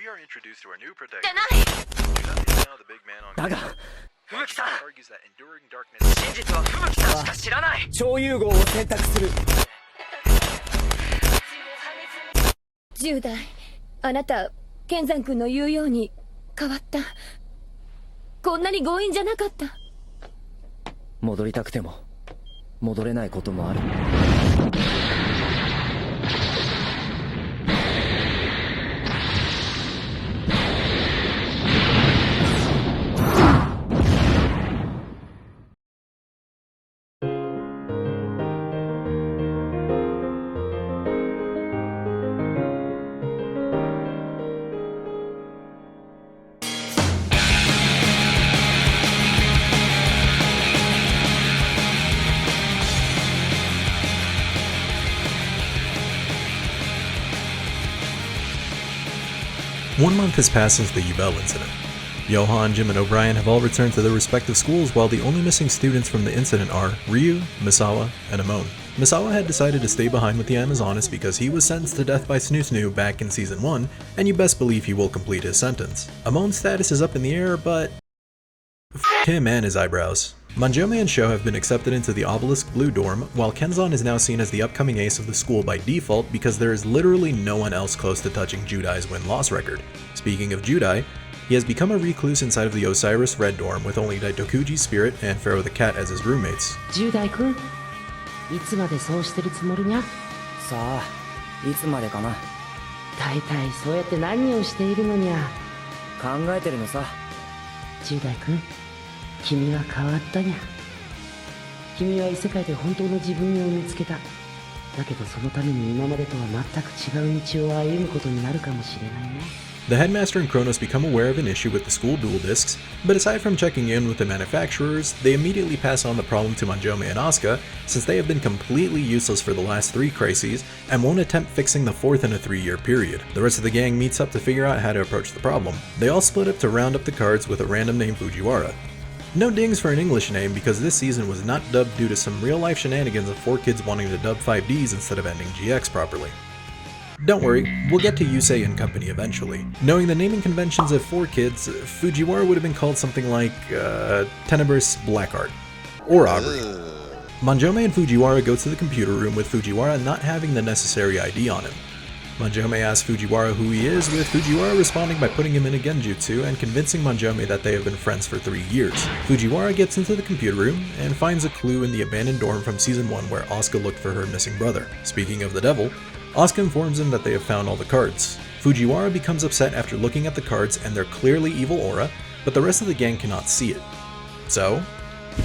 we are introduced to our new protagonist. Judai is now the big man on Daga. Fubuki argues that enduring darkness 真実は吹雪さんしか知らない。超融合を選択する。10代、あなた、剣山君の言うように変わった。こんなに強引じゃなかった。戻りたくても戻れないこともある。1 month has passed since the Duel incident. Johan, Jim, and O'Brien have all returned to their respective schools, while the only missing students from the incident are Ryu, Misawa, and Amon. Misawa had decided to stay behind with the Amazonas because he was sentenced to death by Snoo Snoo back in Season 1, and you best believe he will complete his sentence. Amon's status is up in the air, but f*** him and his eyebrows. Manjome and Sho have been accepted into the Obelisk Blue dorm, while Kenzan is now seen as the upcoming ace of the school by default because there is literally no one else close to touching Judai's win-loss record. Speaking of Judai, he has become a recluse inside of the Osiris Red dorm with only Daitokuji's spirit and Pharaoh the Cat as his roommates. Judai-kun, いつまでそうしてるつもりにゃ？さあ、いつまでかな。大体そうやって何をしているのにゃ。考えてるのさ。Judai-kun、君は変わったにゃ。君は異世界で本当の自分を見つけた。だけどそのために今までとは全く違う道を歩むことになるかもしれないね。The headmaster and Cronos become aware of an issue with the school duel discs, but aside from checking in with the manufacturers, they immediately pass on the problem to Manjome and Asuka, since they have been completely useless for the last 3 crises and won't attempt fixing the 4th in a 3-year period. The rest of the gang meets up to figure out how to approach the problem. They all split up to round up the cards with a random name Fujiwara. No dings for an English name because this season was not dubbed due to some real-life shenanigans of 4 kids wanting to dub 5Ds instead of ending GX properly. Don't worry, we'll get to Yusei and company eventually. Knowing the naming conventions of 4 kids, Fujiwara would have been called something like, Tenebrous Blackheart. Or Aubrey. Manjome and Fujiwara go to the computer room with Fujiwara not having the necessary ID on him. Manjome asks Fujiwara who he is, with Fujiwara responding by putting him in a genjutsu and convincing Manjome that they have been friends for 3 years. Fujiwara gets into the computer room and finds a clue in the abandoned dorm from Season 1 where Asuka looked for her missing brother. Speaking of the devil, Asuka informs him that they have found all the cards. Fujiwara becomes upset after looking at the cards and their clearly evil aura, but the rest of the gang cannot see it. So,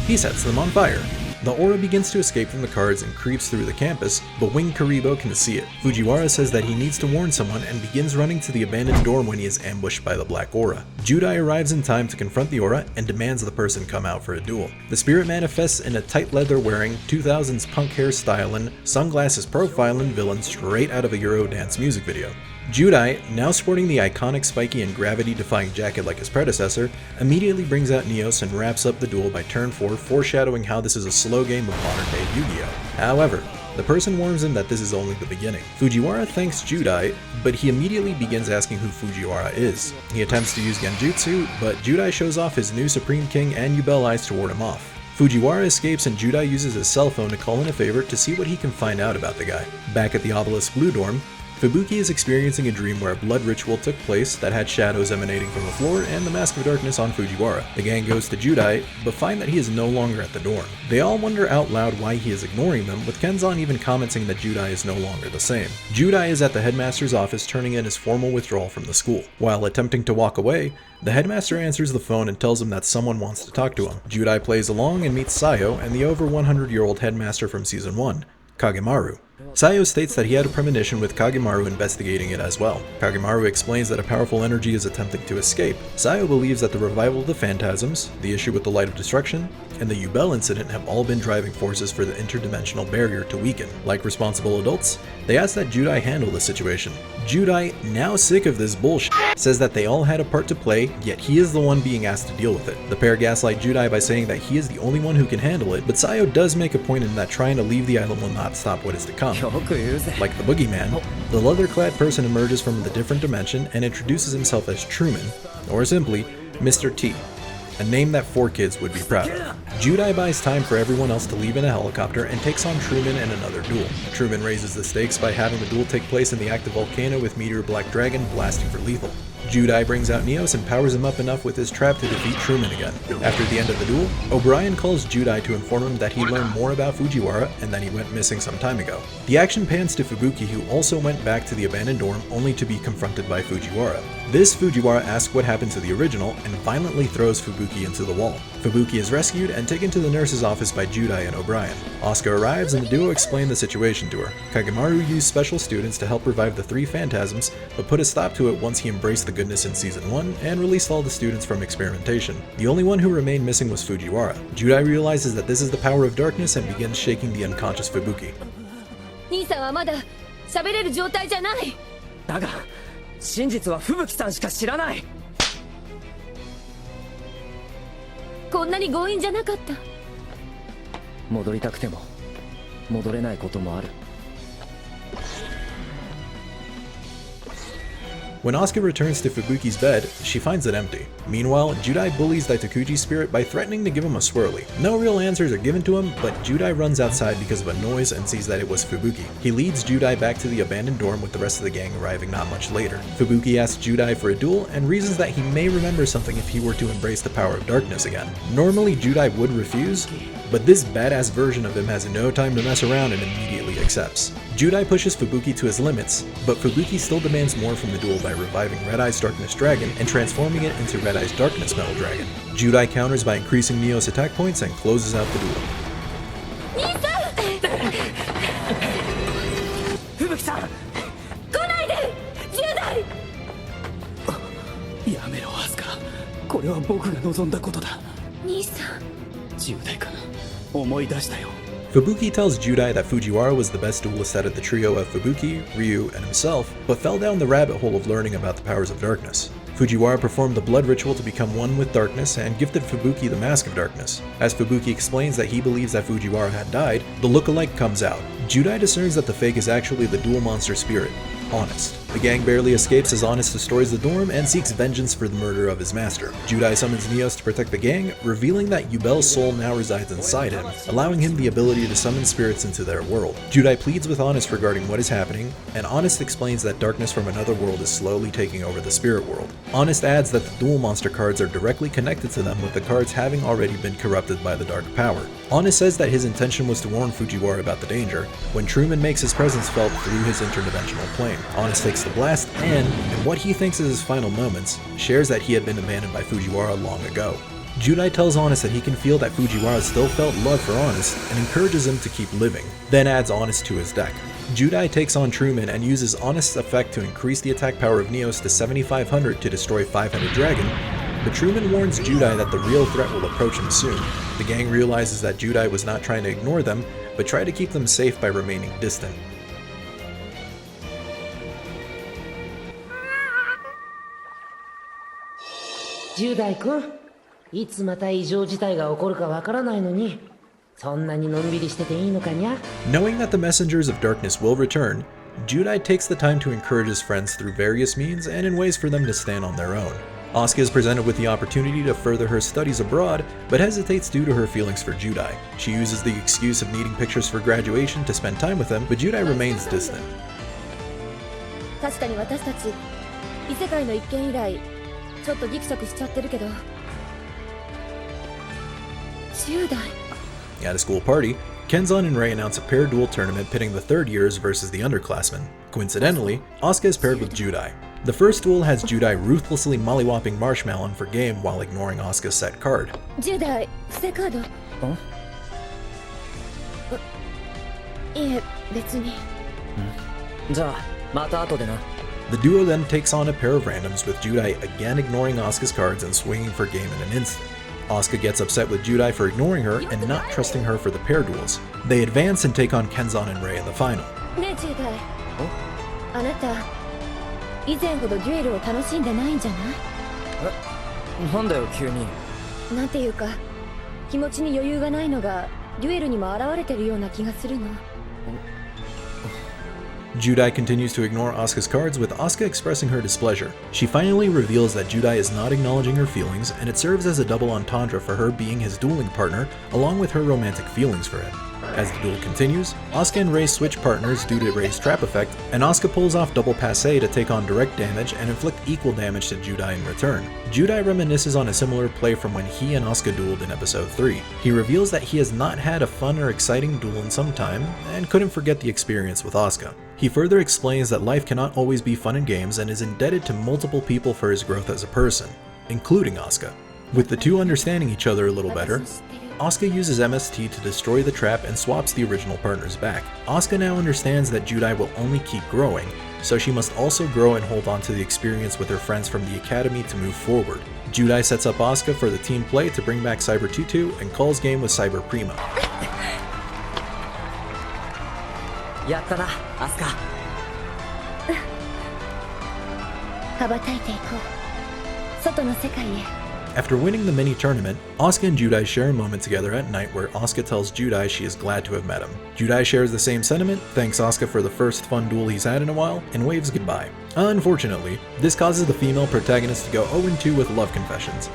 he sets them on fire. The aura begins to escape from the cards and creeps through the campus, but Winged Karibo can see it. Fujiwara says that he needs to warn someone and begins running to the abandoned dorm when he is ambushed by the black aura. Judai arrives in time to confront the aura and demands the person come out for a duel. The spirit manifests in a tight leather-wearing, 2000s punk hairstyling, sunglasses profiling villain straight out of a Eurodance music video. Judai, now sporting the iconic spiky and gravity-defying jacket like his predecessor, immediately brings out Neos and wraps up the duel by turn 4, foreshadowing how this is a slow game of modern-day Yu-Gi-Oh! However, the person warns him that this is only the beginning. Fujiwara thanks Judai, but he immediately begins asking who Fujiwara is. He attempts to use Genjutsu, but Judai shows off his new Supreme King and Yubel Eyes to ward him off. Fujiwara escapes and Judai uses his cell phone to call in a favor to see what he can find out about the guy. Back at the Obelisk Blue dorm, Fubuki is experiencing a dream where a blood ritual took place that had shadows emanating from the floor and the Mask of Darkness on Fujiwara. The gang goes to Judai, but find that he is no longer at the dorm. They all wonder out loud why he is ignoring them, with Kenzan even commenting that Judai is no longer the same. Judai is at the headmaster's office turning in his formal withdrawal from the school. While attempting to walk away, the headmaster answers the phone and tells him that someone wants to talk to him. Judai plays along and meets Sayo and the over 100-year-old headmaster from Season 1, Kagemaru. Sayo states that he had a premonition with Kagemaru investigating it as well. Kagemaru explains that a powerful energy is attempting to escape. Sayo believes that the revival of the Phantasms, the issue with the Light of Destruction, and the Yubel incident have all been driving forces for the interdimensional barrier to weaken. Like responsible adults, they ask that Judai handle the situation. Judai, now sick of this bullshit, says that they all had a part to play, yet he is the one being asked to deal with it. The pair gaslight Judai by saying that he is the only one who can handle it, but Sayo does make a point in that trying to leave the island will not stop what is to come. come. Like the boogeyman, the leather-clad person emerges from the different dimension and introduces himself as Truman, or simply, Mr. T, a name that 4 kids would be proud of. Judai buys time for everyone else to leave in a helicopter and takes on Truman in another duel. Truman raises the stakes by having the duel take place in the active volcano with Meteor Black Dragon blasting for lethal. Judai brings out Neos and powers him up enough with his trap to defeat Truman again. After the end of the duel, O'Brien calls Judai to inform him that he learned more about Fujiwara and that he went missing some time ago. The action pans to Fubuki, who also went back to the abandoned dorm only to be confronted by Fujiwara. This Fujiwara asks what happened to the original and violently throws Fubuki into the wall. Fubuki is rescued and taken to the nurse's office by Judai and O'Brien. Asuka arrives and the duo explain the situation to her. Kagemaru used special students to help revive the 3 phantasms, but put a stop to it once he embraced the goodness in Season 1 and released all the students from experimentation. The only one who remained missing was Fujiwara. Judai realizes that this is the power of darkness and begins shaking the unconscious Fubuki. 兄さんはまだ喋れる状態じゃない。だが真実は吹雪さんしか知らない。こんなに強引じゃなかった。戻りたくても戻れないこともある。 When Asuka returns to Fubuki's bed, she finds it empty. Meanwhile, Judai bullies Daitakuji's spirit by threatening to give him a swirly. No real answers are given to him, but Judai runs outside because of a noise and sees that it was Fubuki. He leads Judai back to the abandoned dorm with the rest of the gang arriving not much later. Fubuki asks Judai for a duel and reasons that he may remember something if he were to embrace the power of darkness again. Normally Judai would refuse, but this badass version of him has no time to mess around and immediately accepts. Judai pushes Fubuki to his limits, but Fubuki still demands more from the duel by reviving Red Eye's Darkness Dragon and transforming it into Red Eye's Darkness Metal Dragon. Judai counters by increasing Neo's attack points and closes out the duel. 吹雪さん、来ないで10代。やめろアスカ。これは僕が望んだことだ。兄さん。10代かな。思い出したよ。 Fubuki tells Judai that Fujiwara was the best duelist out of the trio of Fubuki, Ryu, and himself, but fell down the rabbit hole of learning about the powers of darkness. Fujiwara performed the blood ritual to become one with darkness and gifted Fubuki the Mask of Darkness. As Fubuki explains that he believes that Fujiwara had died, the look-alike comes out. Judai discerns that the fake is actually the dual monster spirit, Honest. The gang barely escapes as Honest destroys the dorm and seeks vengeance for the murder of his master. Judai summons Neos to protect the gang, revealing that Yubel's soul now resides inside him, allowing him the ability to summon spirits into their world. Judai pleads with Honest regarding what is happening, and Honest explains that darkness from another world is slowly taking over the spirit world. Honest adds that the dual monster cards are directly connected to them, with the cards having already been corrupted by the dark power. Honest says that his intention was to warn Fujiwara about the danger, when Truman makes his presence felt through his interdimensional plane. Honest takes the blast and, in what he thinks is his final moments, shares that he had been abandoned by Fujiwara long ago. Judai tells Honest that he can feel that Fujiwara still felt love for Honest and encourages him to keep living, then adds Honest to his deck. Judai takes on Truman and uses Honest's effect to increase the attack power of Neos to 7500 to destroy 500 Dragon, but Truman warns Judai that the real threat will approach him soon. The gang realizes that Judai was not trying to ignore them, but tried to keep them safe by remaining distant. Judai君、いつまた異常事態が起こるかわからないのに、そんなにのんびりしてていいのかにゃ? Knowing that the messengers of darkness will return, Judai takes the time to encourage his friends through various means and in ways for them to stand on their own. Asuka is presented with the opportunity to further her studies abroad, but hesitates due to her feelings for Judai. She uses the excuse of needing pictures for graduation to spend time with him, but Judai remains distant. 確かに私たち異世界の一件以来ちょっとギクシャクしちゃってるけど10代 At a school party, Kenzan and Rei announce a paired duel tournament pitting the third years versus the underclassmen. Coincidentally, Asuka is paired with Judai. The first duel has Judai ruthlessly mollywopping Marshmallow for game while ignoring Asuka's set card. 10代伏せカードいえ別にじゃあまた後でな The duo then takes on a pair of randoms, with Judai again ignoring Asuka's cards and swinging for game in an instant. Asuka gets upset with Judai for ignoring her and not trusting her for the pair duels. They advance and take on Kenzan and Rei in the final. ねえ10代あなた以前ほどデュエルを楽しんでないんじゃないえなんだよ急になんていうか気持ちに余裕がないのがデュエルにも現れてるような気がするの Judai continues to ignore Asuka's cards, with Asuka expressing her displeasure. She finally reveals that Judai is not acknowledging her feelings, and it serves as a double entendre for her being his dueling partner, along with her romantic feelings for him. As the duel continues, Asuka and Rei switch partners due to Rei's trap effect, and Asuka pulls off double passe to take on direct damage and inflict equal damage to Judai in return. Judai reminisces on a similar play from when he and Asuka dueled in episode 3. He reveals that he has not had a fun or exciting duel in some time, and couldn't forget the experience with Asuka. He further explains that life cannot always be fun and games, and is indebted to multiple people for his growth as a person, including Asuka. With the two understanding each other a little better, Asuka uses MST to destroy the trap and swaps the original partners back. Asuka now understands that Judai will only keep growing, so she must also grow and hold on to the experience with her friends from the academy to move forward. Judai sets up Asuka for the team play to bring back Cyber Tutu and calls game with Cyber Primo. やったなアスカ。羽ばたいていこう。外の世界へ。 After winning the mini tournament, Asuka and Judai share a moment together at night where Asuka tells Judai she is glad to have met him. Judai shares the same sentiment, thanks Asuka for the first fun duel he's had in a while, and waves goodbye. Unfortunately, this causes the female protagonist to go 0-2 with love confessions.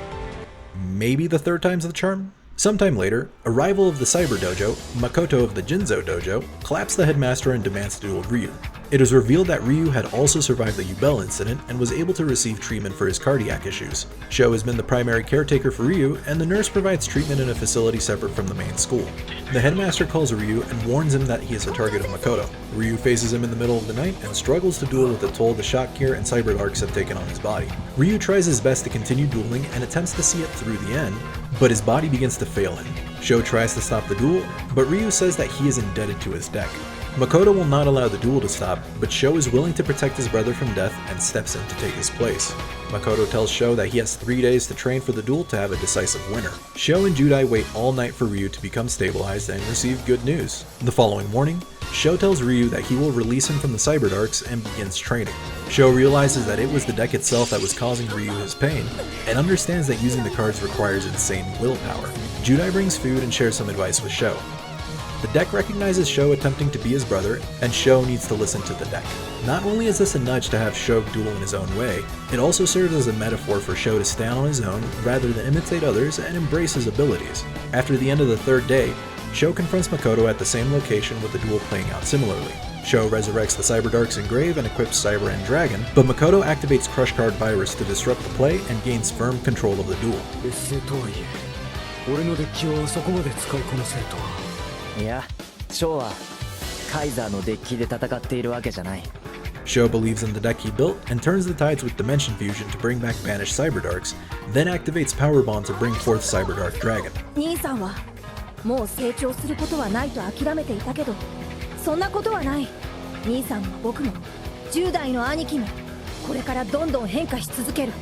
Maybe the third time's the charm? Sometime later, a rival of the Cyber Dojo, Makoto of the Jinzo Dojo, claps the headmaster and demands to duel Ryu. It is revealed that Ryu had also survived the Yubel incident and was able to receive treatment for his cardiac issues. Sho has been the primary caretaker for Ryu, and the nurse provides treatment in a facility separate from the main school. The headmaster calls Ryu and warns him that he is a target of Makoto. Ryu faces him in the middle of the night and struggles to duel with the toll the shock gear and cyber arcs have taken on his body. Ryu tries his best to continue dueling and attempts to see it through the end, but his body begins to fail him. Sho tries to stop the duel, but Ryu says that he is indebted to his deck. Makoto will not allow the duel to stop, but Sho is willing to protect his brother from death and steps in to take his place. Makoto tells Sho that he has 3 days to train for the duel to have a decisive winner. Sho and Judai wait all night for Ryu to become stabilized and receive good news. The following morning, Sho tells Ryu that he will release him from the cyber darks and begins training. Sho realizes that it was the deck itself that was causing Ryu his pain, and understands that using the cards requires insane willpower. Judai brings food and shares some advice with Sho. The deck recognizes Sho attempting to be his brother, and Sho needs to listen to the deck. Not only is this a nudge to have Sho duel in his own way, it also serves as a metaphor for Sho to stand on his own rather than imitate others and embrace his abilities. After the end of the third day, Sho confronts Makoto at the same location with the duel playing out similarly. Sho resurrects the Cyber Dark's Engrave and equips Cyber and Dragon, but Makoto activates Crush Card Virus to disrupt the play and gains firm control of the duel. いや、ショーはカイザーのデッキで戦っているわけじゃない。 Sho believes in the deck he built and turns the tides with Dimension Fusion to bring back banished Cyber Darks, then activates Power Bond to bring forth Cyber Dark Dragon. 兄さんはもう成長することはないと諦めていたけど、そんなことはない。兄さんも僕も10代の兄貴もこれからどんどん変化し続ける。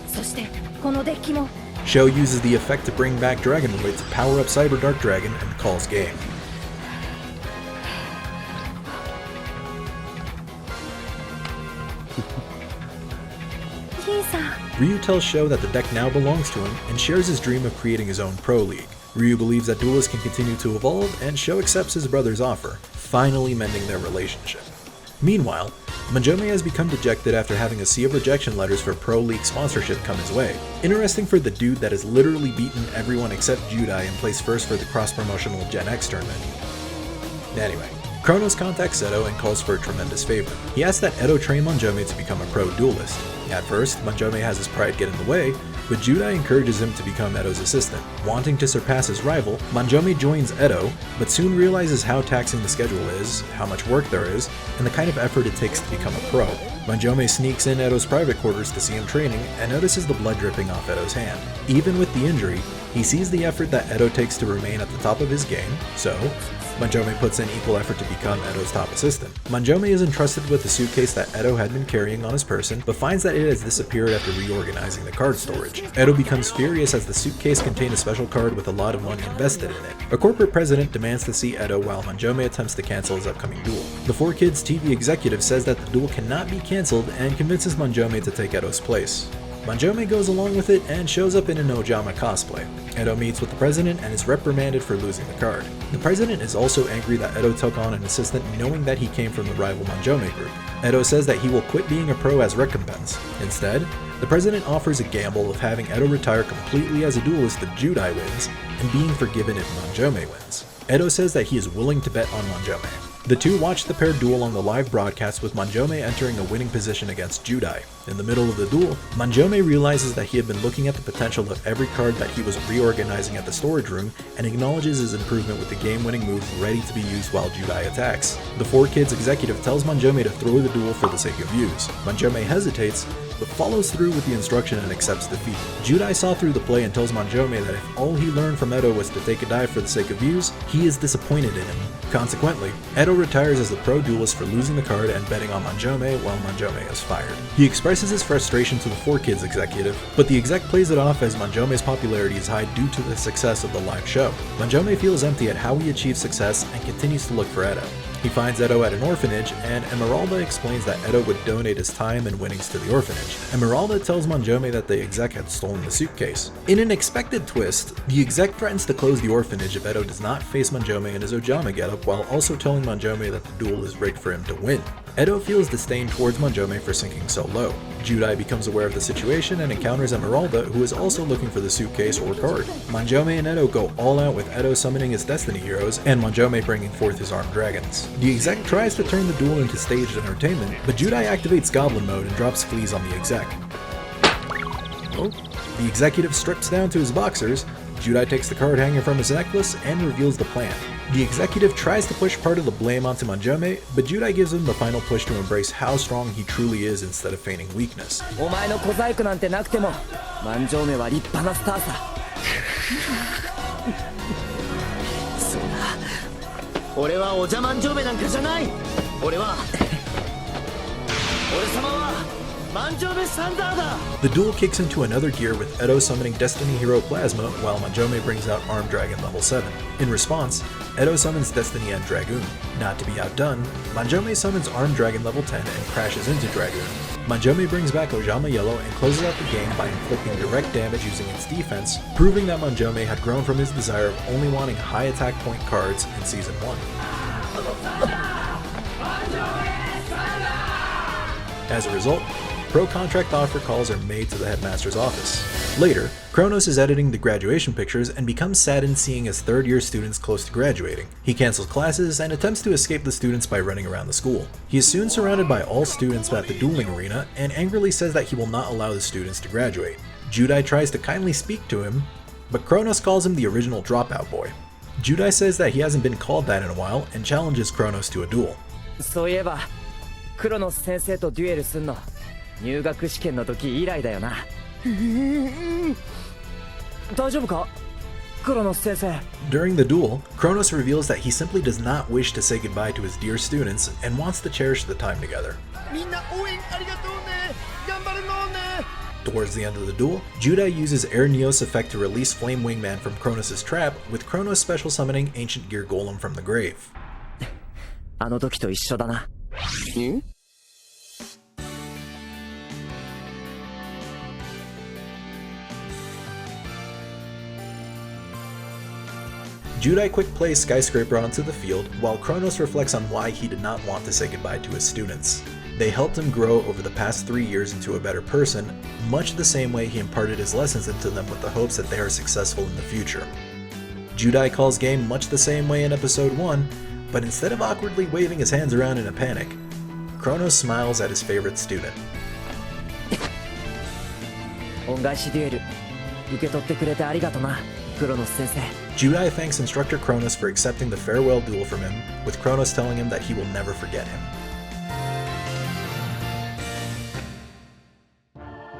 そしてこのデッキも。 Sho uses the effect to bring back Dragonoid to power up Cyber Dark Dragon and calls game. Ryu tells Sho that the deck now belongs to him and shares his dream of creating his own pro league. Ryu believes that duelists can continue to evolve, and Sho accepts his brother's offer, finally mending their relationship. Meanwhile, Manjome has become dejected after having a sea of rejection letters for Pro League sponsorship come his way. Interesting for the dude that has literally beaten everyone except Judai and placed first for the cross-promotional Gen X tournament. Anyway, Cronos contacts Edo and calls for a tremendous favor. He asks that Edo train Manjome to become a pro duelist. At first, Manjome has his pride get in the way, but Judai encourages him to become Edo's assistant. Wanting to surpass his rival, Manjome joins Edo, but soon realizes how taxing the schedule is, how much work there is, and the kind of effort it takes to become a pro. Manjome sneaks in Edo's private quarters to see him training and notices the blood dripping off Edo's hand. Even with the injury, he sees the effort that Edo takes to remain at the top of his game, so Manjome puts in equal effort to become Edo's top assistant. Manjome is entrusted with the suitcase that Edo had been carrying on his person, but finds that it has disappeared after reorganizing the card storage. Edo becomes furious as the suitcase contained a special card with a lot of money invested in it. A corporate president demands to see Edo while Manjome attempts to cancel his upcoming duel. The 4Kids TV executive says that the duel cannot be cancelled and convinces Manjome to take Edo's place. Manjome goes along with it and shows up in an Ojama cosplay. Edo meets with the president and is reprimanded for losing the card. The president is also angry that Edo took on an assistant knowing that he came from the rival Manjome group. Edo says that he will quit being a pro as recompense. Instead, the president offers a gamble of having Edo retire completely as a duelist if Judai wins, and being forgiven if Manjome wins. Edo says that he is willing to bet on Manjome. The two watch the pair duel on the live broadcast with Manjome entering a winning position against Judai. In the middle of the duel, Manjome realizes that he had been looking at the potential of every card that he was reorganizing at the storage room and acknowledges his improvement with the game-winning move ready to be used while Judai attacks. The 4Kids executive tells Manjome to throw the duel for the sake of views. Manjome hesitates, but follows through with the instruction and accepts defeat. Judai saw through the play and tells Manjome that if all he learned from Edo was to take a dive for the sake of views, he is disappointed in him. Consequently, Edo retires as the pro duelist for losing the card and betting on Manjome while Manjome is fired. He expresses his frustration to the 4Kids executive, but the exec plays it off as Manjome's popularity is high due to the success of the live show. Manjome feels empty at how he achieved success and continues to look for Edo. He finds Edo at an orphanage, and Emeralda explains that Edo would donate his time and winnings to the orphanage. Emeralda tells Manjome that the exec had stolen the suitcase. In an expected twist, the exec threatens to close the orphanage if Edo does not face Manjome in his Ojama getup, while also telling Manjome that the duel is rigged for him to win. Edo feels disdain towards Manjome for sinking so low. Judai becomes aware of the situation and encounters Emeralda, who is also looking for the suitcase or card. Manjome and Edo go all out with Edo summoning his Destiny heroes and Manjome bringing forth his armed dragons. The exec tries to turn the duel into staged entertainment, but Judai activates Goblin mode and drops fleas on the exec. The executive strips down to his boxers, Judai takes the card hanger from his necklace and reveals the plan. The executive tries to push part of the blame onto Manjome, but Judai gives him the final push to embrace how strong he truly is instead of feigning weakness. お前の小細工なんてなくても万丈目は立派なスターさ。そうだ、俺はおじゃ万丈目なんかじゃない。俺様は万丈目サンダーだ。 The duel kicks into another gear with Edo summoning Destiny Hero Plasma while Manjome brings out Armed Dragon level 7. In response, Edo summons Destiny and Dragoon. Not to be outdone, Manjome summons Armed Dragon level 10 and crashes into Dragoon. Manjome brings back Ojama Yellow and closes out the game by inflicting direct damage using its defense, proving that Manjome had grown from his desire of only wanting high attack point cards in Season 1. As a result, pro contract offer calls are made to the headmaster's office. Later, Cronos is editing the graduation pictures and becomes saddened seeing his third-year students close to graduating. He cancels classes and attempts to escape the students by running around the school. He is soon surrounded by all students at the dueling arena and angrily says that he will not allow the students to graduate. Judai tries to kindly speak to him, but Cronos calls him the original dropout boy. Judai says that he hasn't been called that in a while and challenges Cronos to a duel. そういえば、クロノス先生とデュエルすんの入学試験の時以来だよな。大丈夫か？クロノス先生。 During the duel, Cronos reveals that he simply does not wish to say goodbye to his dear students and wants to cherish the time together. みんな応援ありがとうね。頑張るのね。 Towards the end of the duel, Judai uses Air Neos effect to release Flame Wingman from Cronos' trap, with Cronos special summoning Ancient Gear Golem from the grave. あの時と一緒だな。Judai quick plays Skyscraper onto the field, while Cronos reflects on why he did not want to say goodbye to his students. They helped him grow over the past 3 years into a better person, much the same way he imparted his lessons into them with the hopes that they are successful in the future. Judai calls game much the same way in episode 1, but instead of awkwardly waving his hands around in a panic, Cronos smiles at his favorite student. 恩返しデュエル、受け取ってくれてありがとな、クロノス先生。 Judai thanks Instructor Cronos for accepting the farewell duel from him, with Cronos telling him that he will never forget him.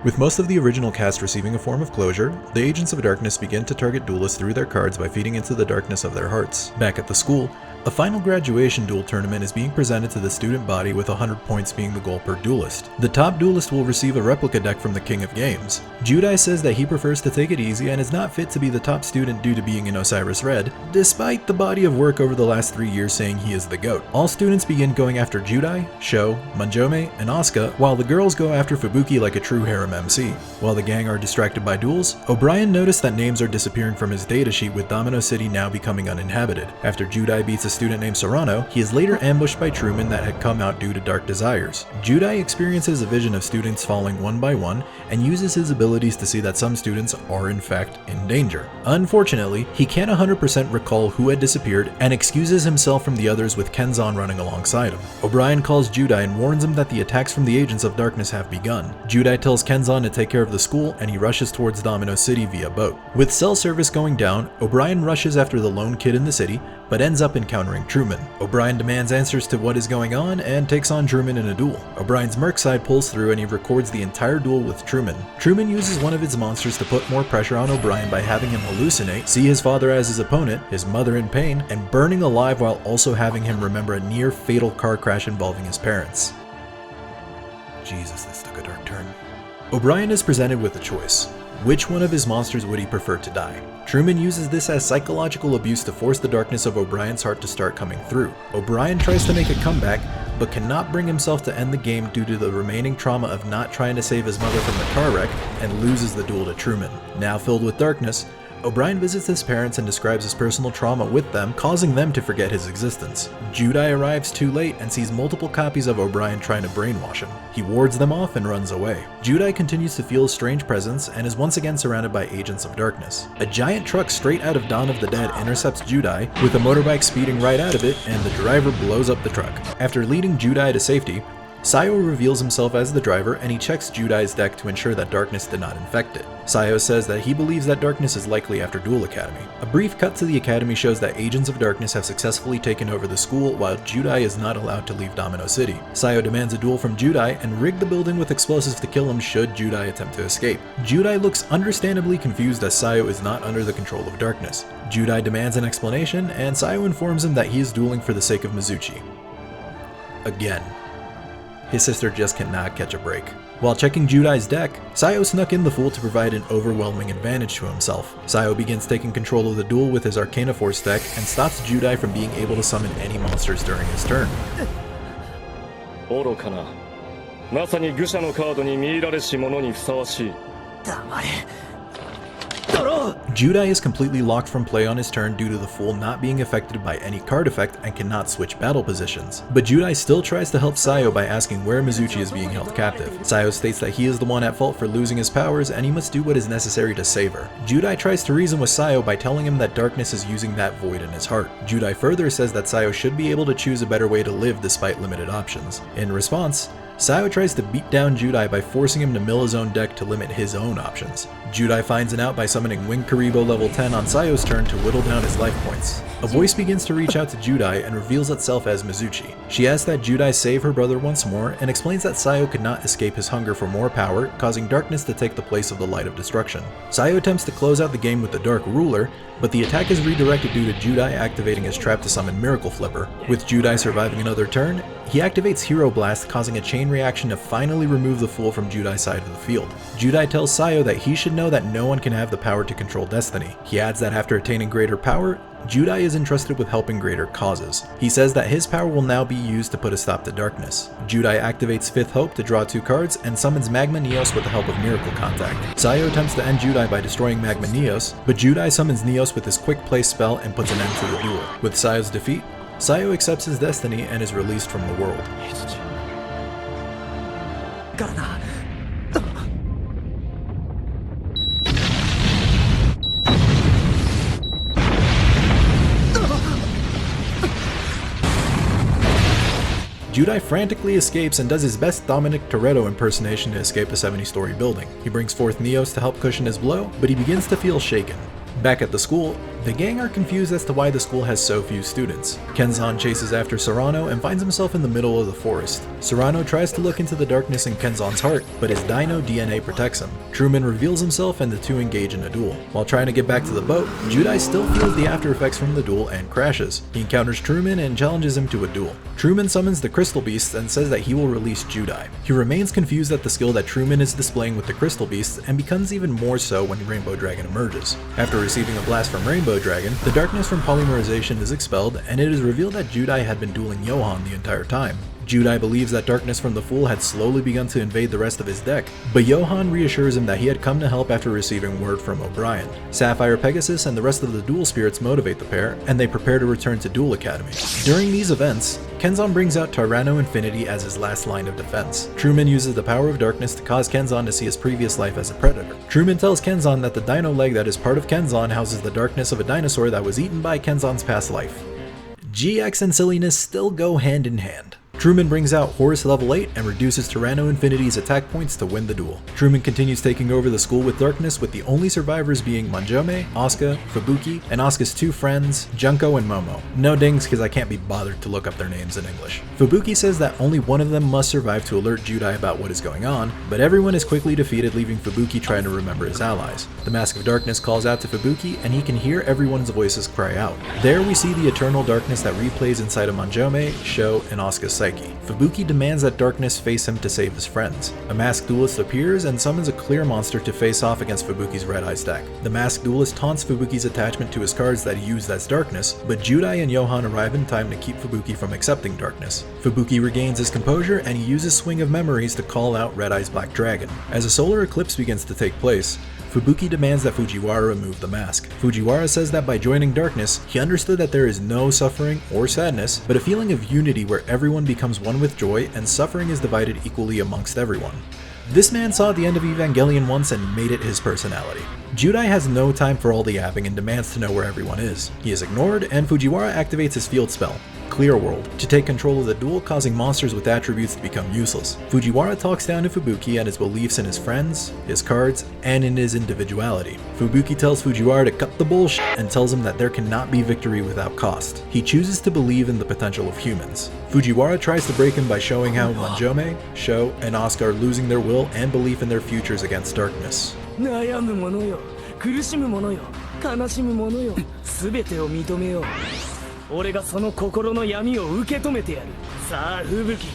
With most of the original cast receiving a form of closure, the Agents of Darkness begin to target duelists through their cards by feeding into the darkness of their hearts. Back at the school, A final graduation duel tournament is being presented to the student body with 100 points being the goal per duelist. The top duelist will receive a replica deck from the King of Games. Judai says that he prefers to take it easy and is not fit to be the top student due to being in Osiris Red, despite the body of work over the last 3 years saying he is the GOAT. All students begin going after Judai, Sho, Manjome, and Asuka, while the girls go after Fubuki like a true harem MC. While the gang are distracted by duels, O'Brien noticed that names are disappearing from his datasheet with Domino City now becoming uninhabited. After Judai beats a student named Serrano, he is later ambushed by Truman that had come out due to dark desires. Judai experiences a vision of students falling one by one and uses his abilities to see that some students are in fact in danger. Unfortunately, he can't 100% recall who had disappeared and excuses himself from the others with Kenzan running alongside him. O'Brien calls Judai and warns him that the attacks from the Agents of Darkness have begun. Judai tells Kenzan to take care of the school and he rushes towards Domino City via boat. With cell service going down, O'Brien rushes after the lone kid in the city, but ends up encountering Truman. O'Brien demands answers to what is going on and takes on Truman in a duel. O'Brien's merc side pulls through and he records the entire duel with Truman. Truman uses one of his monsters to put more pressure on O'Brien by having him hallucinate, see his father as his opponent, his mother in pain, and burning alive while also having him remember a near fatal car crash involving his parents. Jesus, this took a dark turn. O'Brien is presented with a choice. Which one of his monsters would he prefer to die? Truman uses this as psychological abuse to force the darkness of O'Brien's heart to start coming through. O'Brien tries to make a comeback, but cannot bring himself to end the game due to the remaining trauma of not trying to save his mother from the car wreck, and loses the duel to Truman. Now filled with darkness, O'Brien visits his parents and describes his personal trauma with them, causing them to forget his existence. Judai arrives too late and sees multiple copies of O'Brien trying to brainwash him. He wards them off and runs away. Judai continues to feel a strange presence and is once again surrounded by Agents of Darkness. A giant truck straight out of Dawn of the Dead intercepts Judai, with a motorbike speeding right out of it, and the driver blows up the truck. After leading Judai to safety, Sayo reveals himself as the driver and he checks Judai's deck to ensure that darkness did not infect it. Sayo says that he believes that darkness is likely after Duel Academy. A brief cut to the academy shows that Agents of Darkness have successfully taken over the school while Judai is not allowed to leave Domino City. Sayo demands a duel from Judai and rig the building with explosives to kill him should Judai attempt to escape. Judai looks understandably confused as Sayo is not under the control of darkness. Judai demands an explanation and Sayo informs him that he is dueling for the sake of Mizuchi. Again. His sister just cannot catch a break. While checking Judai's deck, Sayo snuck in the Fool to provide an overwhelming advantage to himself. Sayo begins taking control of the duel with his Arcana Force deck and stops Judai from being able to summon any monsters during his turn. 愚かな。まさに愚者のカードに見入られし者にふさわしい。黙れ。 Judai is completely locked from play on his turn due to the Fool not being affected by any card effect and cannot switch battle positions. But Judai still tries to help Sayo by asking where Mizuchi is being held captive. Sayo states that he is the one at fault for losing his powers and he must do what is necessary to save her. Judai tries to reason with Sayo by telling him that darkness is using that void in his heart. Judai further says that Sayo should be able to choose a better way to live despite limited options. In response, Sayo tries to beat down Judai by forcing him to mill his own deck to limit his own options. Judai finds it out by summoning Wing Karibo level 10 on Sayo's turn to whittle down his life points. A voice begins to reach out to Judai and reveals itself as Mizuchi. She asks that Judai save her brother once more and explains that Sayo could not escape his hunger for more power, causing darkness to take the place of the light of destruction. Sayo attempts to close out the game with the Dark Ruler, but the attack is redirected due to Judai activating his trap to summon Miracle Flipper. With Judai surviving another turn, he activates Hero Blast, causing a chain reaction to finally remove the Fool from Judai's side of the field. Judai tells Sayo that he should know that no one can have the power to control destiny. He adds that after attaining greater power, Judai is entrusted with helping greater causes. He says that his power will now be used to put a stop to darkness. Judai activates Fifth Hope to draw 2 cards and summons Magma Neos with the help of Miracle Contact. Sayo attempts to end Judai by destroying Magma Neos, but Judai summons Neos with his Quick Play spell and puts an end to the duel. With Sayo's defeat, Sayo accepts his destiny and is released from the world. Judai frantically escapes and does his best Dominic Toretto impersonation to escape the 70-story building. He brings forth Neos to help cushion his blow, but he begins to feel shaken. Back at the school, The gang are confused as to why the school has so few students. Kenzan chases after Serrano and finds himself in the middle of the forest. Serrano tries to look into the darkness in Kenzan's heart, but his dino DNA protects him. Truman reveals himself and the two engage in a duel. While trying to get back to the boat, Judai still feels the after effects from the duel and crashes. He encounters Truman and challenges him to a duel. Truman summons the Crystal Beasts and says that he will release Judai. He remains confused at the skill that Truman is displaying with the Crystal Beasts and becomes even more so when Rainbow Dragon emerges. After receiving a blast from Rainbow Dragon, the darkness from polymerization is expelled and it is revealed that Judai had been dueling Johan the entire time. Judai believes that darkness from the Fool had slowly begun to invade the rest of his deck, but Johan reassures him that he had come to help after receiving word from O'Brien. Sapphire Pegasus and the rest of the Duel Spirits motivate the pair, and they prepare to return to Duel Academy. During these events, Kenzan brings out Tyranno Infinity as his last line of defense. Truman uses the power of darkness to cause Kenzan to see his previous life as a predator. Truman tells Kenzan that the dino leg that is part of Kenzan houses the darkness of a dinosaur that was eaten by Kenzan's past life. GX and silliness still go hand in hand. Truman brings out Horus level 8 and reduces Tyranno Infinity's attack points to win the duel. Truman continues taking over the school with darkness, with the only survivors being Manjome, Asuka, Fubuki, and Asuka's two friends, Junko and Momo. No dings because I can't be bothered to look up their names in English. Fubuki says that only one of them must survive to alert Judai about what is going on, but everyone is quickly defeated, leaving Fubuki trying to remember his allies. The Mask of Darkness calls out to Fubuki and he can hear everyone's voices cry out. There we see the eternal darkness that replays inside of Manjome, Sho, and Asuka's psyche. Fubuki demands that darkness face him to save his friends. A masked duelist appears and summons a clear monster to face off against Fubuki's Red Eyes deck. The masked duelist taunts Fubuki's attachment to his cards that he used as darkness, but Judai and Johan arrive in time to keep Fubuki from accepting darkness. Fubuki regains his composure and he uses Swing of Memories to call out Red Eyes Black Dragon. As a solar eclipse begins to take place, Fubuki demands that Fujiwara remove the mask. Fujiwara says that by joining darkness, he understood that there is no suffering or sadness, but a feeling of unity where everyone becomes one with joy and suffering is divided equally amongst everyone. This man saw the end of Evangelion once and made it his personality. Judai has no time for all the yapping and demands to know where everyone is. He is ignored, and Fujiwara activates his field spell, Clear World, to take control of the duel, causing monsters with attributes to become useless. Fujiwara talks down to Fubuki and his beliefs in his friends, his cards, and in his individuality. Fubuki tells Fujiwara to cut the bullshit and tells him that there cannot be victory without cost. He chooses to believe in the potential of humans. Fujiwara tries to break him by showing how Manjome, Sho, and Asuka are losing their will and belief in their futures against darkness. 悩む者よ、苦しむ者よ、悲しむ者よ、すべてを認めよう。俺がその心の闇を受け止めてやる。さあ、吹雪、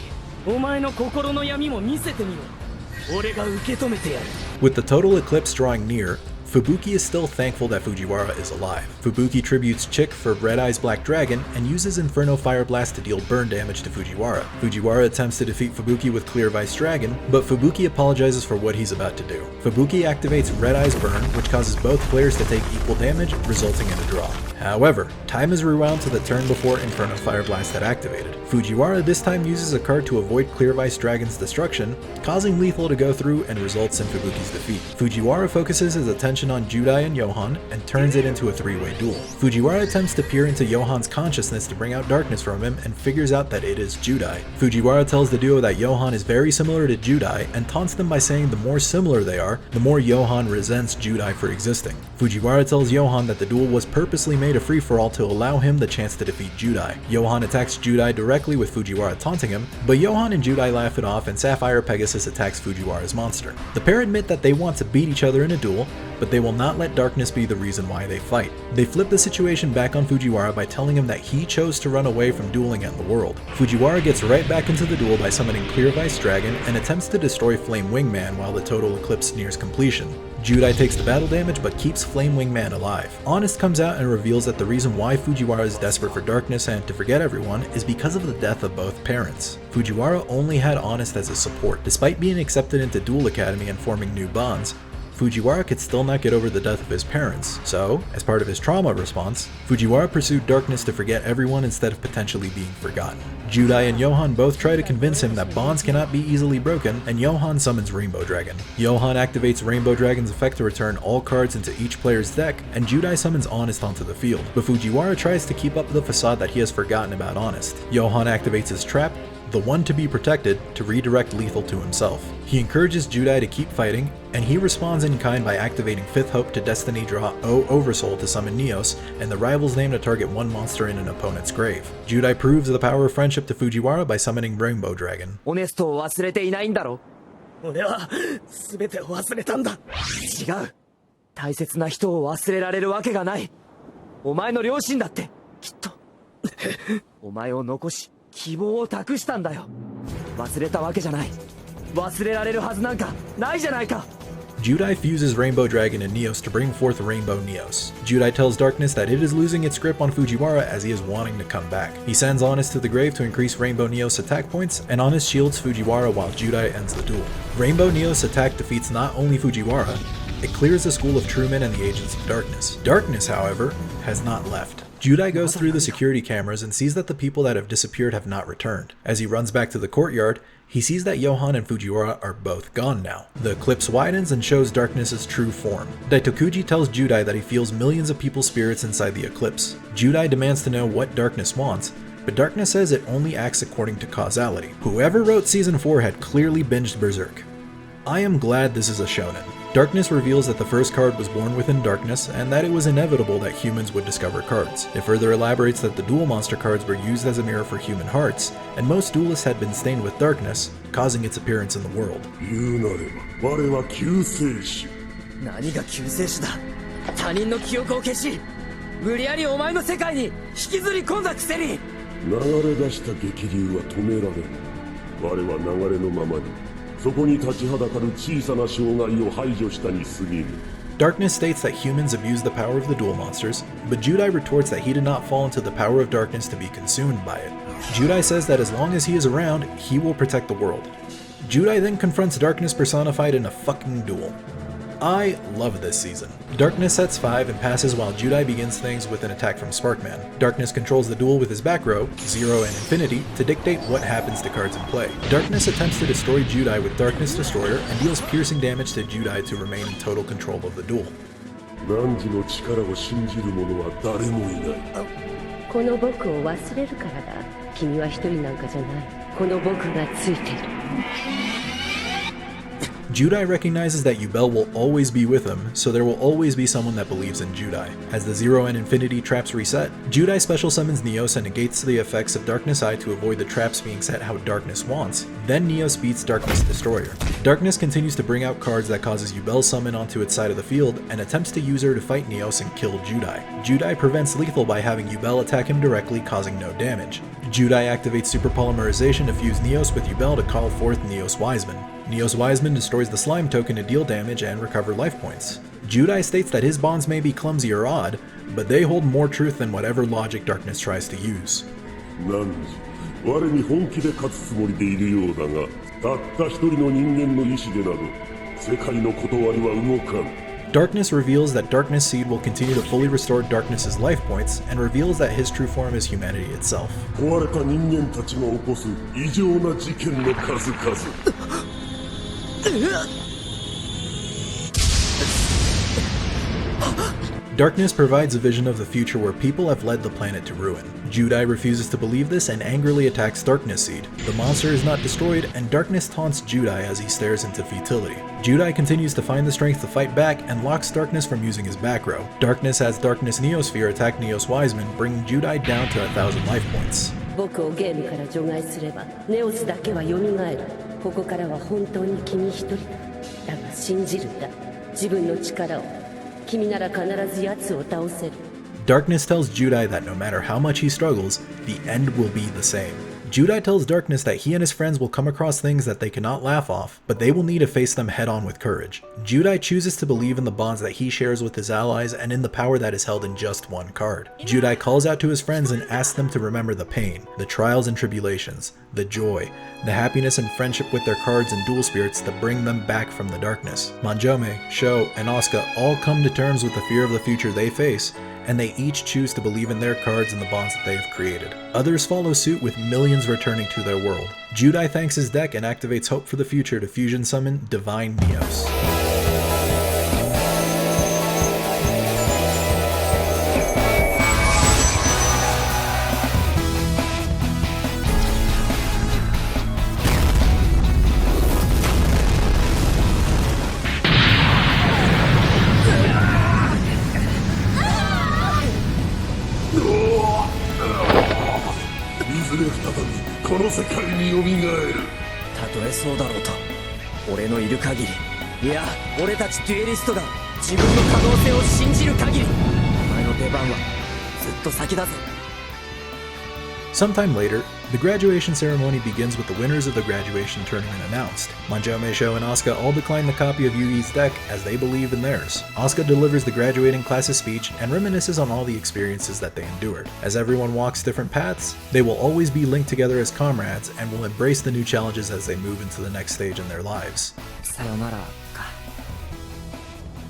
お前の心の闇も見せてみろ。俺が受け止めてやる。With the total eclipse drawing near, Fubuki is still thankful that Fujiwara is alive. Fubuki tributes Chick for Red Eyes Black Dragon and uses Inferno Fire Blast to deal burn damage to Fujiwara. Fujiwara attempts to defeat Fubuki with Clear Vice Dragon, but Fubuki apologizes for what he's about to do. Fubuki activates Red Eyes Burn, which causes both players to take equal damage, resulting in a draw. However, time is rewound to the turn before Inferno Fire Blast had activated. Fujiwara this time uses a card to avoid Clear Vice Dragon's destruction, causing Lethal to go through and results in Fubuki's defeat. Fujiwara focuses his attention on Judai and Johan and turns it into a three-way duel. Fujiwara attempts to peer into Johan's consciousness to bring out darkness from him and figures out that it is Judai. Fujiwara tells the duo that Johan is very similar to Judai and taunts them by saying the more similar they are, the more Johan resents Judai for existing. Fujiwara tells Johan that the duel was purposely made a free-for-all to allow him the chance to defeat Judai. Johan attacks Judai directly with Fujiwara taunting him, but Johan and Judai laugh it off and Sapphire Pegasus attacks Fujiwara's monster. The pair admit that they want to beat each other in a duel, but they will not let darkness be the reason why they fight. They flip the situation back on Fujiwara by telling him that he chose to run away from dueling and the world. Fujiwara gets right back into the duel by summoning Clear Vice Dragon and attempts to destroy Flame Wingman while the total eclipse nears completion. Judai takes the battle damage but keeps Flame Wingman alive. Honest comes out and reveals that the reason why Fujiwara is desperate for darkness and to forget everyone is because of the death of both parents. Fujiwara only had Honest as a support. Despite being accepted into Duel Academy and forming new bonds, Fujiwara could still not get over the death of his parents, so, as part of his trauma response, Fujiwara pursued darkness to forget everyone instead of potentially being forgotten. Judai and Johan both try to convince him that bonds cannot be easily broken, and Johan summons Rainbow Dragon. Johan activates Rainbow Dragon's effect to return all cards into each player's deck, and Judai summons Honest onto the field, but Fujiwara tries to keep up the facade that he has forgotten about Honest. Johan activates his trap, the one to be protected, to redirect lethal to himself. He encourages Judai to keep fighting, and he responds in kind by activating Fifth Hope to Destiny draw O Oversoul to summon Neos, and the rival's name to target one monster in an opponent's grave. Judai proves the power of friendship to Fujiwara by summoning Rainbow Dragon. オネストを忘れていないんだろ。俺は全てを忘れたんだ。違う。大切な人を忘れられるわけがない。お前の両親だってきっとお前を残し希望を託したんだよ。忘れたわけじゃない。忘れられるはずなんかないじゃないか。Judai fuses Rainbow Dragon and Neos to bring forth Rainbow Neos. Judai tells Darkness that it is losing its grip on Fujiwara as he is wanting to come back. He sends Honest to the grave to increase Rainbow Neos attack points, and Honest shields Fujiwara while Judai ends the duel. Rainbow Neos attack defeats not only Fujiwara, it clears the school of Truman and the Agents of Darkness. Darkness, however, has not left. Judai goes through the security cameras and sees that the people that have disappeared have not returned. As he runs back to the courtyard, he sees that Johan and Fujiwara are both gone now. The eclipse widens and shows Darkness's true form. Daitokuji tells Judai that he feels millions of people's spirits inside the eclipse. Judai demands to know what Darkness wants, but Darkness says it only acts according to causality. Whoever wrote Season 4 had clearly binged Berserk. I am glad this is a shonen. Darkness reveals that the first card was born within darkness, and that it was inevitable that humans would discover cards. It further elaborates that the duel monster cards were used as a mirror for human hearts, and most duelists had been stained with darkness, causing its appearance in the world. 何が救世主だ。他人の記憶を消し、無理やりお前の世界に引きずり込んだくせに。流れ出した激流は止められる。我は流れのままに。そこに立ちはだかる小さな障害を排除したに過ぎぬ。 Darkness states that humans abuse the power of the duel monsters, but Judai retorts that he did not fall into the power of darkness to be consumed by it. Judai says that as long as he is around, he will protect the world. Judai then confronts Darkness personified in a fucking duel. I love this season. Darkness sets 5 and passes while Judai begins things with an attack from Sparkman. Darkness controls the duel with his back row, 0 and Infinity, to dictate what happens to cards in play. Darkness attempts to destroy Judai with Darkness Destroyer and deals piercing damage to Judai to remain in total control of the duel. 汝の力を信じる者は誰もいない。この僕を忘れるからだ。君は一人なんかじゃない。この僕がついている。 Judai recognizes that Yubel will always be with him, so there will always be someone that believes in Judai. As the 0 and Infinity traps reset, Judai special summons Neos and negates the effects of Darkness Eye to avoid the traps being set how Darkness wants. Then Neos beats Darkness Destroyer. Darkness continues to bring out cards that causes Yubel's summon onto its side of the field and attempts to use her to fight Neos and kill Judai. Judai prevents lethal by having Yubel attack him directly, causing no damage. Judai activates Super Polymerization to fuse Neos with Yubel to call forth Neos Wiseman. Neos Wiseman destroys the slime token to deal damage and recover life points. Judai states that his bonds may be clumsy or odd, but they hold more truth than whatever logic Darkness tries to use. 何時我に本気で勝つつもりでいるようだが、たった一人の人間の意志でなど世界の断りは動かん。 Darkness reveals that Darkness Seed will continue to fully restore Darkness's life points, and reveals that his true form is humanity itself. 壊れた人間たちが起こす異常な事件の数々。 Darkness provides a vision of the future where people have led the planet to ruin. Judai refuses to believe this and angrily attacks Darkness Seed. The monster is not destroyed, and Darkness taunts Judai as he stares into futility. Judai continues to find the strength to fight back and locks Darkness from using his back row. Darkness has Darkness Neosphere attack Neos Wiseman, bringing Judai down to 1,000 life points. 僕をゲームから除外すればネオスだけは蘇る。ここからは本当に君一人だ。だが信じるんだ。自分の力を。君なら必ず奴を倒せる。 Darkness tells Judai that no matter how much he struggles, the end will be the same. Judai tells Darkness that he and his friends will come across things that they cannot laugh off, but they will need to face them head on with courage. Judai chooses to believe in the bonds that he shares with his allies and in the power that is held in just one card. Judai calls out to his friends and asks them to remember the pain, the trials and tribulations, the joy, the happiness and friendship with their cards and dual spirits to bring them back from the darkness. Manjome, Sho, and Asuka all come to terms with the fear of the future they face, and they each choose to believe in their cards and the bonds that they have created. Others follow suit with millions returning to their world. Judai thanks his deck and activates Hope for the Future to fusion summon Divine Neos. 強き方にこの世界によみがえる。たとえそうだろうと俺のいる限り、いや俺たちデュエリストが自分の可能性を信じる限り、お前の出番はずっと先だぞ。 Sometime later, the graduation ceremony begins with the winners of the graduation tournament announced. Manjome, Sho, and Asuka all decline the copy of Yugi's deck as they believe in theirs. Asuka delivers the graduating class's speech and reminisces on all the experiences that they endured. As everyone walks different paths, they will always be linked together as comrades and will embrace the new challenges as they move into the next stage in their lives. さよならか。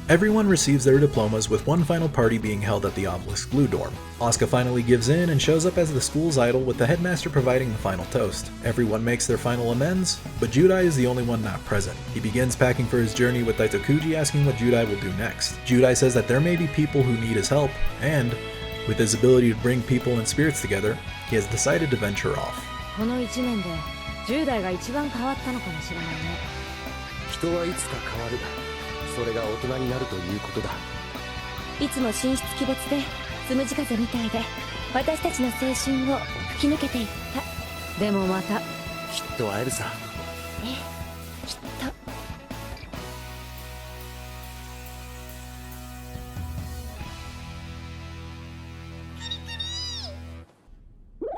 Everyone receives their diplomas, with one final party being held at the Obelisk Blue Dorm. Asuka finally gives in and shows up as the school's idol, with the headmaster providing the final toast. Everyone makes their final amends, but Judai is the only one not present. He begins packing for his journey, with Daitokuji asking what Judai will do next. Judai says that there may be people who need his help, and, with his ability to bring people and spirits together, he has decided to venture off. この1年で10代が一番変わったのかもしれないね。人はいつか変わる。それが大人になるということだ。いつも神出鬼没でつむじ風みたいで私たちの青春を吹き抜けていった。でもまたきっと会えるさ。ええ、きっと。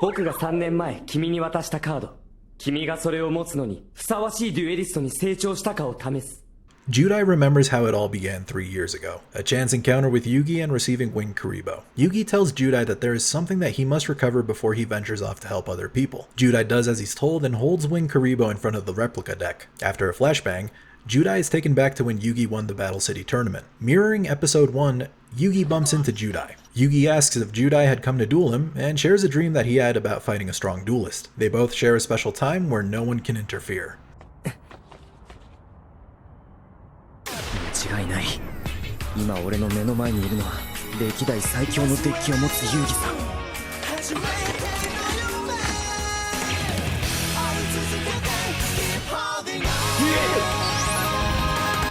僕が3年前君に渡したカード、君がそれを持つのにふさわしいデュエリストに成長したかを試す。 Judai remembers how it all began 3 years ago, a chance encounter with Yugi and receiving Winged Kuriboh. Yugi tells Judai that there is something that he must recover before he ventures off to help other people. Judai does as he's told and holds Winged Kuriboh in front of the replica deck. After a flashbang, Judai is taken back to when Yugi won the Battle City tournament. Mirroring episode 1, Yugi bumps into Judai. Yugi asks if Judai had come to duel him, and shares a dream that he had about fighting a strong duelist. They both share a special time where no one can interfere. 間違いない。今俺の目の前にいるのは歴代最強のデッキを持つユーギさん。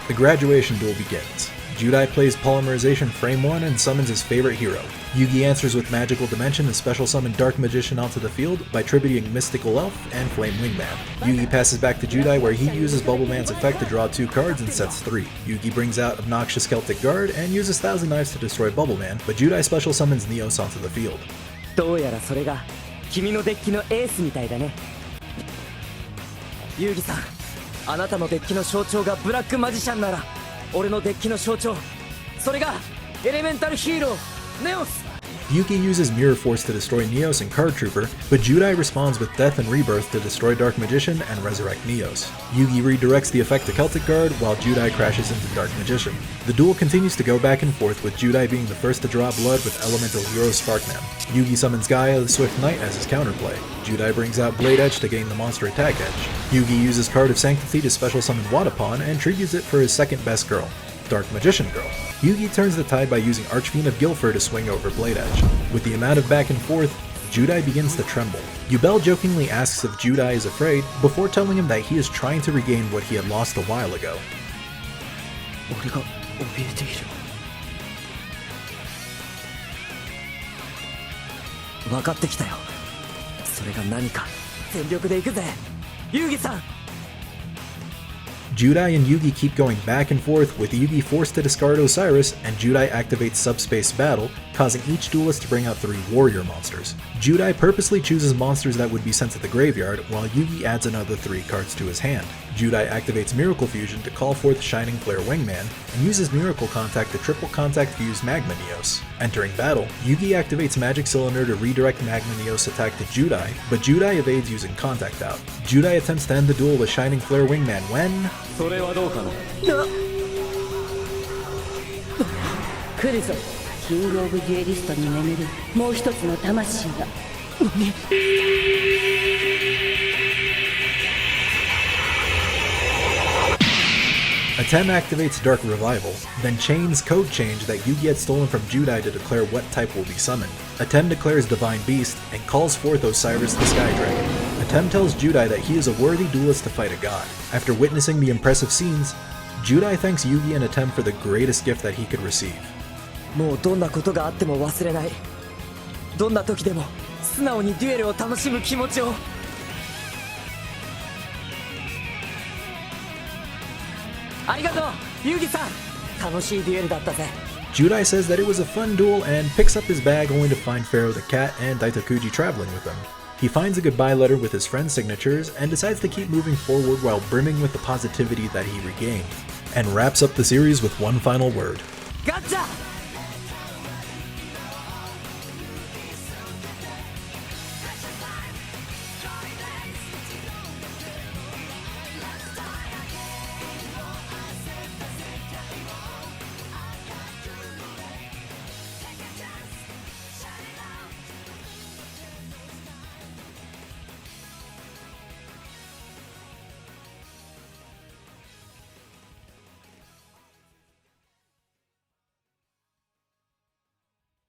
The graduation duel begins. Judai plays Polymerization Frame 1 and summons his favorite hero. Yugi answers with Magical Dimension and special summon Dark Magician onto the field by tributing Mystical Elf and Flame Wingman. Yugi passes back to Judai where he uses Bubble Man's effect to draw 2 cards and sets 3. Yugi brings out Obnoxious Celtic Guard and uses Thousand Knives to destroy Bubble Man, but Judai special summons Neos onto the field. どうやらそれが君のデッキのエースみたいだね。ユーギさん、あなたのデッキの象徴がブラックマジシャンなら、俺のデッキの象徴、それがエレメンタルヒーローネオス。 Yuki uses Mirror Force to destroy Neos and Card Trooper, but Judai responds with Death and Rebirth to destroy Dark Magician and resurrect Neos. Yugi redirects the effect to Celtic Guard while Judai crashes into Dark Magician. The duel continues to go back and forth, with Judai being the first to draw blood with Elemental Hero Sparkman. Yugi summons Gaia the Swift Knight as his counterplay. Judai brings out Blade Edge to gain the monster attack edge. Yugi uses Card of Sanctity to special summon Wadapon and tributes it for his second best girl, Dark Magician Girl. Yugi turns the tide by using Archfiend of Guilford to swing over Blade Edge. With the amount of back and forth, Judai begins to tremble. Yubel jokingly asks if Judai is afraid, before telling him that he is trying to regain what he had lost a while ago. 俺が怯えている。分かってきたよ。それが何か。全力で行くぜ、ユーギさん。 Judai and Yugi keep going back and forth, with Yugi forced to discard Osiris, and Judai activates Subspace Battle, causing each duelist to bring out 3 warrior monsters. Judai purposely chooses monsters that would be sent to the graveyard, while Yugi adds another 3 cards to his hand. Judai activates Miracle Fusion to call forth Shining Flare Wingman, and uses Miracle Contact to triple contact fuse Magma Neos. Entering battle, Yugi activates Magic Cylinder to redirect Magma Neos' attack to Judai, but Judai evades using Contact Out. Judai attempts to end the duel with Shining Flare Wingman when... それはどうかな。来るぞ、キングオブデュエリストに眠るもう一つの魂が。Atem activates Dark Revival, then chains Code Change that Yugi had stolen from Judai to declare what type will be summoned. Atem declares Divine Beast and calls forth Osiris the Sky Dragon. Atem tells Judai that he is a worthy duelist to fight a god. After witnessing the impressive scenes, Judai thanks Yugi and Atem for the greatest gift that he could receive. もうどんなことがあっても忘れない。どんな時でも素直にデュエルを楽しむ気持ちを。ありがとうユギさん、楽しいデュエルだったぜ。 Judai says that it was a fun duel and picks up his bag only to find Pharaoh the cat and Daitokuji traveling with him. He finds a goodbye letter with his friend's signatures and decides to keep moving forward while brimming with the positivity that he regained, and wraps up the series with one final word. Gotcha!